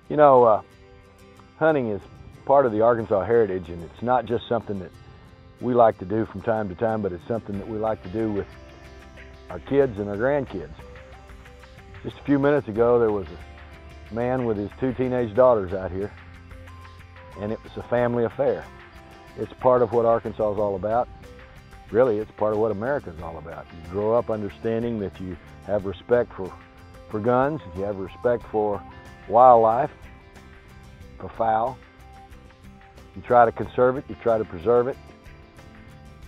You know, hunting is part of the Arkansas heritage, and it's not just something that we like to do from time to time, but it's something that we like to do with our kids and our grandkids. Just a few minutes ago, there was a man with his two teenage daughters out here, and it was a family affair. It's part of what Arkansas is all about. Really, it's part of what America is all about. You grow up understanding that you have respect for guns, you have respect for wildlife, for fowl. You try to conserve it, you try to preserve it,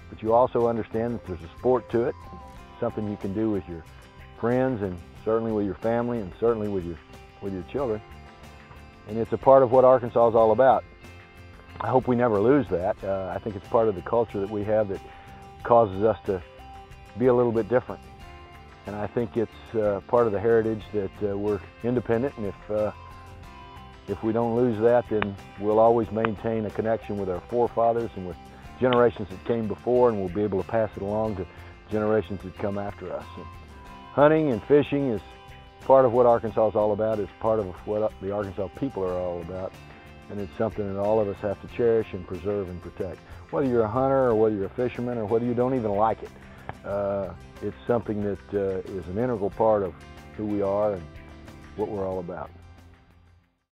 but you also understand that there's a sport to it, something you can do with your friends and certainly with your family and certainly with your children. And it's a part of what Arkansas is all about. I hope we never lose that. I think it's part of the culture that we have that causes us to be a little bit different. And I think it's part of the heritage that we're independent, and if we don't lose that, then we'll always maintain a connection with our forefathers and with generations that came before, and we'll be able to pass it along to generations that come after us. And hunting and fishing is part of what Arkansas is all about. It's part of what the Arkansas people are all about. And it's something that all of us have to cherish and preserve and protect. Whether you're a hunter or whether you're a fisherman or whether you don't even like it, it's something that is an integral part of who we are and what we're all about.